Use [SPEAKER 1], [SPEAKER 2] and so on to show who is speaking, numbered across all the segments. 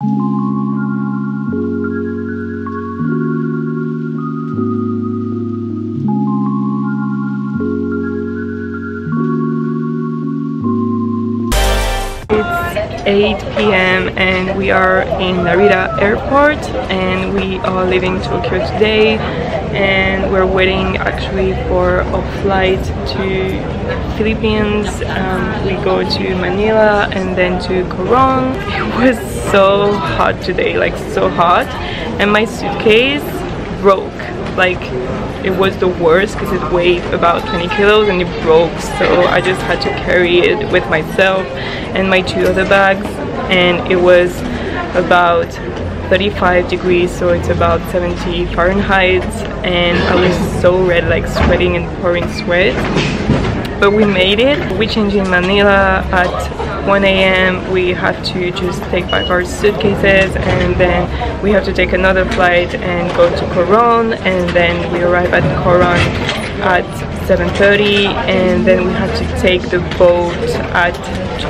[SPEAKER 1] It's 8 p.m. and we are in Narita airport and we are leaving Tokyo today, and we're waiting actually for a flight to Philippines. We go to Manila and then to Coron. It was so hot today, like so hot, and my suitcase broke. Like, it was the worst because it weighed about 20 kilos and it broke, so I just had to carry it with myself and my two other bags, and it was about 35 degrees, so it's about 70 Fahrenheit, and I was so red, like sweating and pouring sweat. But we made it. We changed in Manila at 1 a.m. We have to just take back our suitcases, and then we have to take another flight and go to Coron, and then we arrive at Coron at 7:30, and then we have to take the boat at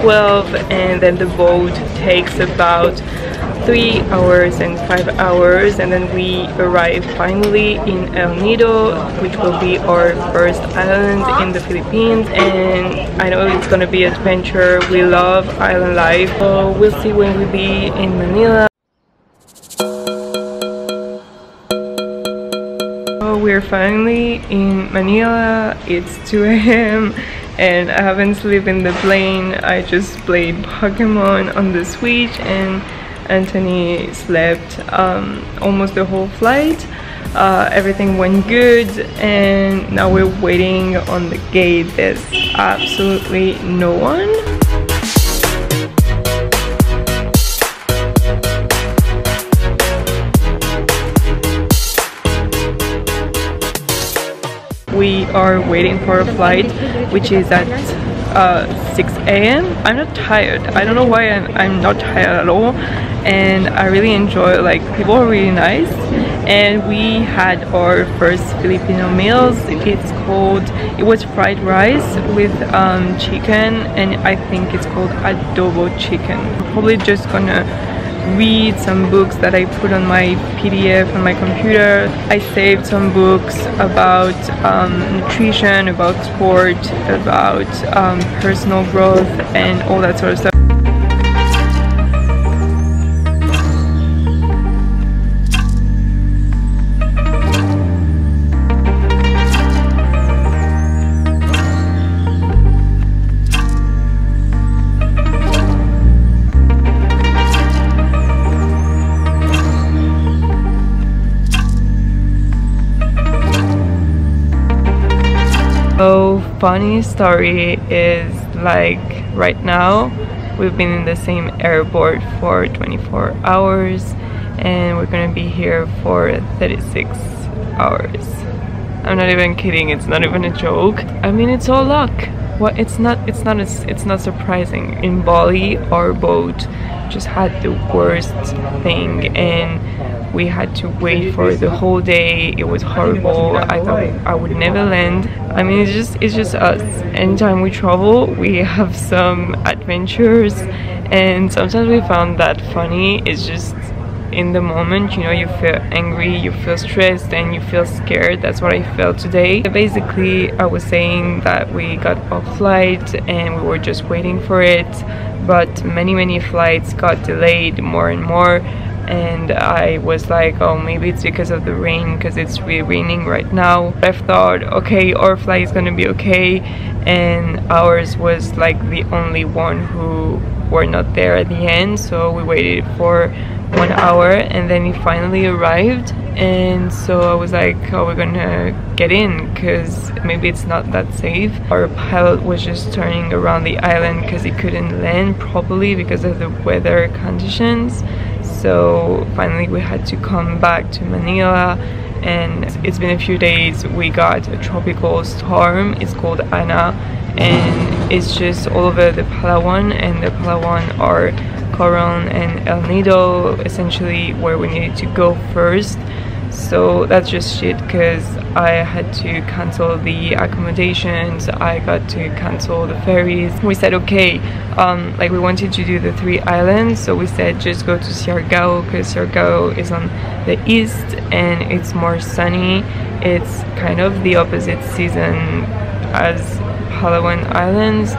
[SPEAKER 1] 12, and then the boat takes about 3 hours and 5 hours, and then we arrive finally in El Nido, which will be our first island in the Philippines. And I know it's gonna be adventure. We love island life, so we'll see when we be in Manila. So we're finally in Manila. It's 2 a.m. and I haven't slept in the plane. I just played Pokemon on the Switch, and Anthony slept almost the whole flight. Everything went good, and now we're waiting on the gate. There's absolutely no one. We are waiting for a flight which is at 6 a.m. I'm not tired. I don't know why I'm not tired at all, and I really enjoy, like, people are really nice. And we had our first Filipino meals. It was fried rice with chicken, and I think it's called adobo chicken. I'm probably just gonna read some books that I put on my PDF on my computer. I saved some books about nutrition, about sport, about personal growth, and all that sort of stuff. So funny story is, like, right now we've been in the same airport for 24 hours and we're gonna be here for 36 hours. I'm not even kidding, it's not even a joke. I mean, it's all luck. Well, it's not surprising. In Bali, our boat just had the worst thing, and we had to wait for the whole day. It was horrible. I thought I would never land. I mean, it's just us. Anytime we travel, we have some adventures, and sometimes we found that funny. It's just in the moment, you know, you feel angry, you feel stressed, and you feel scared. That's what I felt today. Basically, I was saying that we got a flight and we were just waiting for it, but many flights got delayed more and more. And I was like, oh, maybe it's because of the rain, because it's really raining right now. I thought, okay, our flight is gonna be okay, and ours was like the only one who were not there at the end. So we waited for 1 hour, and then he finally arrived, and so I was like, oh, we're gonna get in because maybe it's not that safe. Our pilot was just turning around the island because he couldn't land properly because of the weather conditions. So finally we had to come back to Manila, and it's been a few days. We got a tropical storm. It's called Ana, and it's just all over the Palawan, and the Palawan are Coron and El Nido, essentially where we needed to go first. So that's just shit, because I had to cancel the accommodations, I got to cancel the ferries. We said okay, like we wanted to do the 3 islands, so we said just go to SIARGAO, because SIARGAO is on the east and it's more sunny. It's kind of the opposite season as Palawan Islands.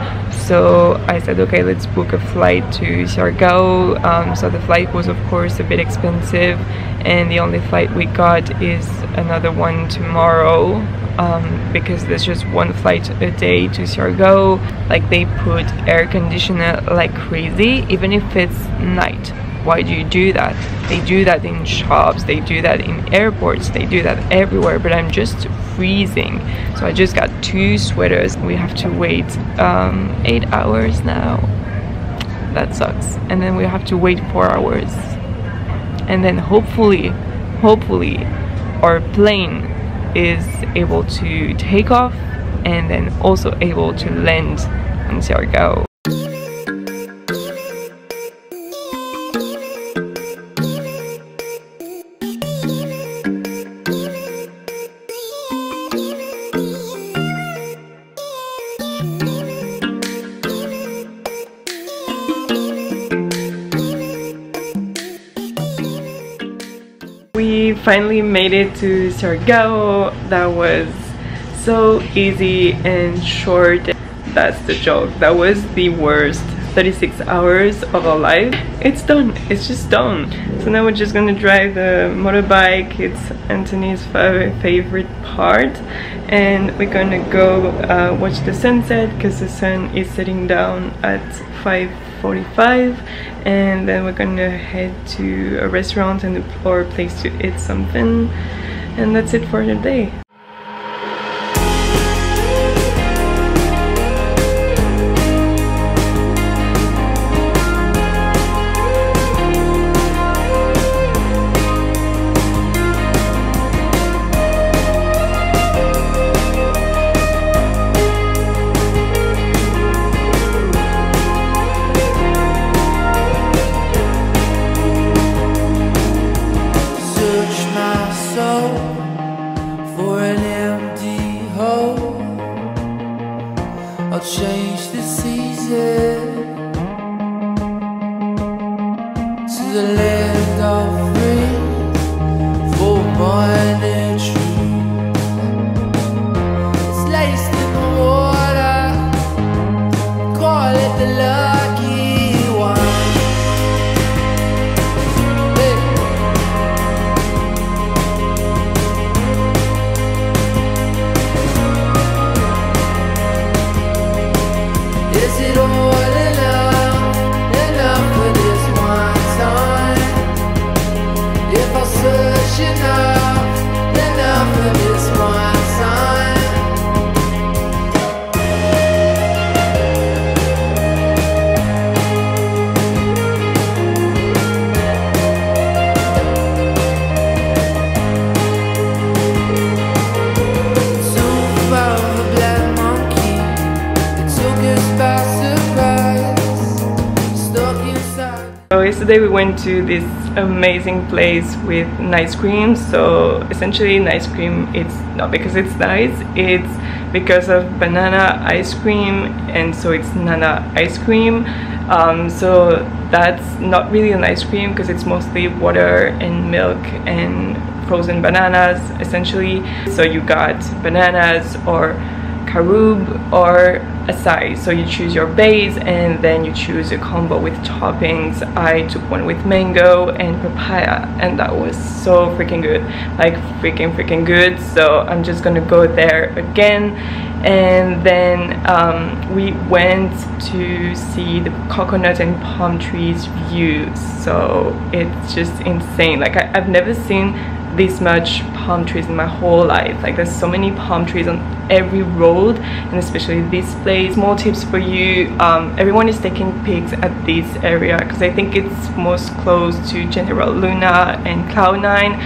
[SPEAKER 1] So I said okay, let's book a flight to SIARGAO. So the flight was of course a bit expensive, and the only flight we got is another one tomorrow, because there's just one flight a day to SIARGAO. Like they put air conditioner like crazy, even if it's night. Why do you do that? They do that in shops, they do that in airports, they do that everywhere, but I'm just freezing. So I just got 2 sweaters. We have to wait 8 hours now. That sucks. And then we have to wait 4 hours. And then hopefully our plane is able to take off and then also able to land in SIARGAO. We finally made it to SIARGAO. That was so easy and short. That's the joke. That was the worst 36 hours of our life. It's done. It's just done. So now we're just gonna drive the motorbike. It's Anthony's favorite part, and we're gonna go watch the sunset, because the sun is setting down at 5:45, and then we're gonna head to a restaurant or a place to eat something, and that's it for the day.
[SPEAKER 2] I'll change the season to the land of free for mine and true. It's laced in the water, call it the lucky one. Hey. Is it all enough for this one time? If I search enough for this one time. Too far of a black monkey, it took us by surprise, stuck inside.
[SPEAKER 1] So yesterday we went to this amazing place with nice cream. So essentially nice cream, it's not because it's nice, it's because of banana ice cream, and so it's nana ice cream. So that's not really an ice cream because it's mostly water and milk and frozen bananas essentially. So you got bananas or carob or acai, so you choose your base and then you choose a combo with toppings. I took one with mango and papaya, and that was so freaking good, like freaking good. So I'm just gonna go there again. And then we went to see the coconut and palm trees view. So it's just insane. Like I've never seen this much palm trees in my whole life. Like there's so many palm trees on every road, and especially this place. More tips for you, everyone is taking pics at this area because I think it's most close to General Luna and Cloud9,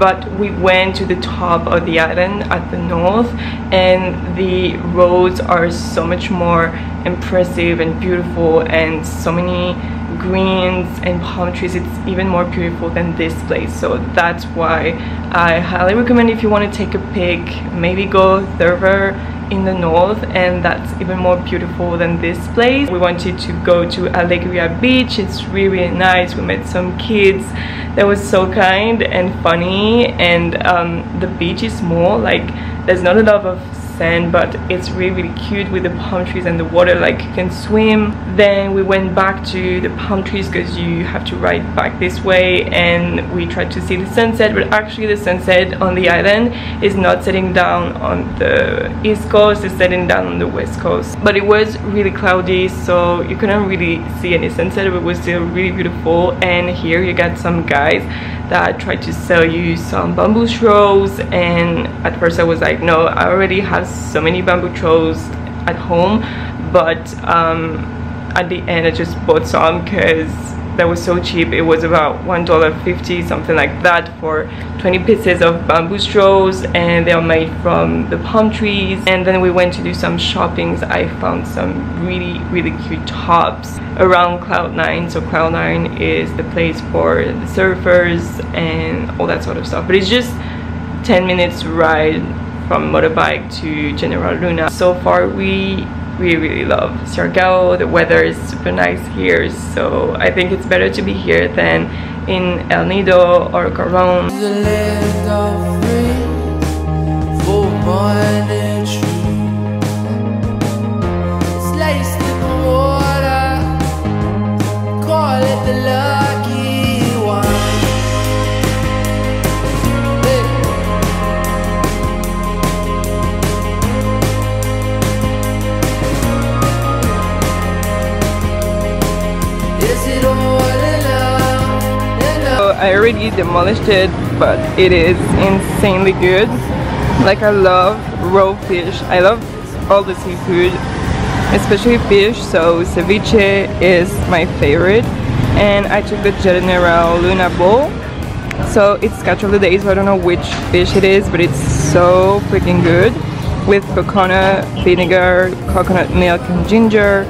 [SPEAKER 1] but we went to the top of the island at the north, and the roads are so much more impressive and beautiful, and so many greens and palm trees, it's even more beautiful than this place. So that's why I highly recommend, if you want to take a pic, maybe go further in the north, and that's even more beautiful than this place. We wanted to go to Alegria Beach. It's really nice. We met some kids that was so kind and funny, and the beach is small, like there's not a lot of sand, but it's really cute with the palm trees and the water, like you can swim. Then we went back to the palm trees because you have to ride back this way, and we tried to see the sunset, but actually the sunset on the island is not setting down on the east coast, it's setting down on the west coast. But it was really cloudy, so you couldn't really see any sunset, but it was still really beautiful. And here you got some guys that tried to sell you some bamboo straws, and at first I was like, no, I already have so many bamboo straws at home. But at the end I just bought some because that was so cheap. It was about $1.50, something like that, for 20 pieces of bamboo straws, and they are made from the palm trees. And then we went to do some shoppings. I found some really cute tops around Cloud9. So Cloud9 is the place for the surfers and all that sort of stuff, but it's just 10 minutes ride from motorbike to General Luna. So far we really love SIARGAO. The weather is super nice here, so I think it's better to be here than in El Nido or Coron.
[SPEAKER 2] The land of free, full morning tree. It's laced in the water, call it the lucky one.
[SPEAKER 1] I already demolished it, but it is insanely good. Like, I love raw fish. I love all the seafood, especially fish, so ceviche is my favorite. And I took the General Luna bowl, so it's catch of the day, so I don't know which fish it is, but it's so freaking good, with coconut vinegar, coconut milk and ginger.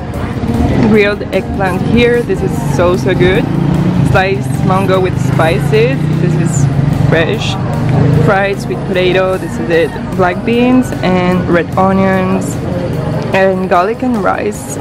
[SPEAKER 1] Grilled eggplant here, this is so good. Sliced mango with spices, this is fresh. Fried sweet potato, this is it. Black beans and red onions and garlic and rice.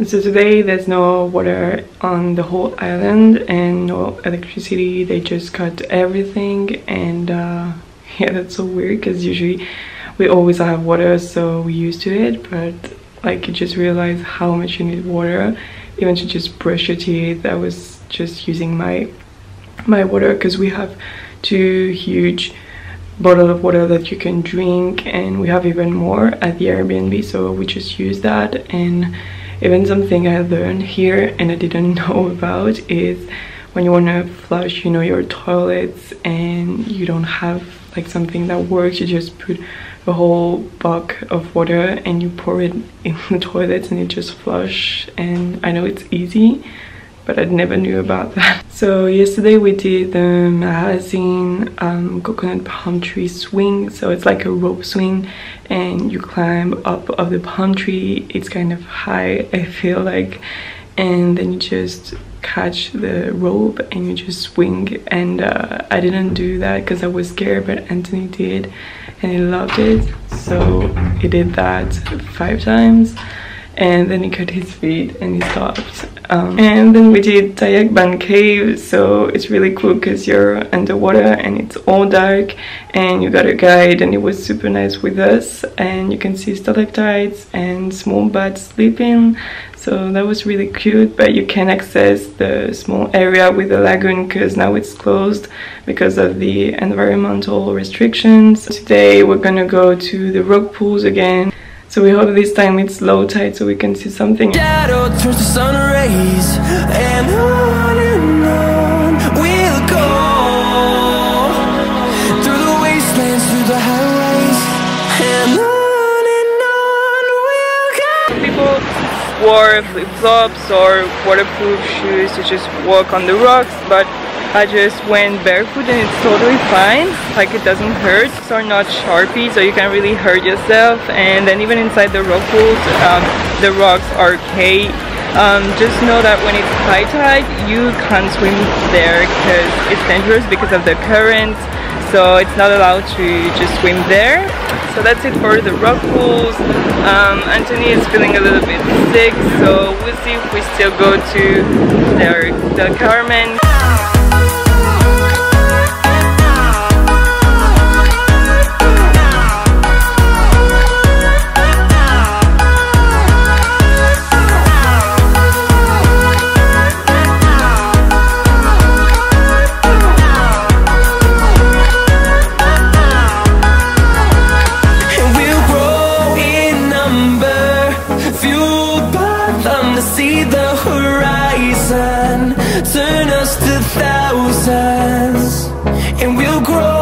[SPEAKER 1] So today there's no water on the whole island and no electricity. They just cut everything, and yeah, that's so weird because usually we always have water, so we're used to it. But like, you just realize how much you need water, even to just brush your teeth. I was just using my water because we have 2 huge bottles of water that you can drink, and we have even more at the Airbnb, so we just use that. And even something I learned here and I didn't know about is when you want to flush, you know, your toilets, and you don't have like something that works, you just put a whole bucket of water and you pour it in the toilets and it just flush. And I know it's easy, but I never knew about that. So yesterday we did the Mahazin coconut palm tree swing. So it's like a rope swing and you climb up of the palm tree. It's kind of high, I feel like, and then you just catch the rope and you just swing. And I didn't do that because I was scared, but Anthony did and he loved it, so he did that 5 times. and then he cut his feet and he stopped. And then we did Tayakban Cave, so it's really cool because you're underwater and it's all dark and you got a guide, and it was super nice with us, and you can see stalactites and small bats sleeping, so that was really cute. But you can access the small area with the lagoon because now it's closed because of the environmental restrictions. Today we're gonna go to the Rockpools again. So we hope this time it's low tide so we can see something.
[SPEAKER 2] Shadow turns to sun rays, and on we'll go through the wastelands, through the highways, and on we'll go.
[SPEAKER 1] People wore flip-flops or waterproof shoes to just walk on the rocks, but I just went barefoot and it's totally fine, like it doesn't hurt. These are not Sharpie, so you can really hurt yourself. And then even inside the rock pools, the rocks are okay. Just know that when it's high tide, you can't swim there because it's dangerous because of the current. So it's not allowed to just swim there. So that's it for the rock pools. Anthony is feeling a little bit sick, so we'll see if we still go to the Carmen.
[SPEAKER 2] See the horizon turn us to thousands, and we'll grow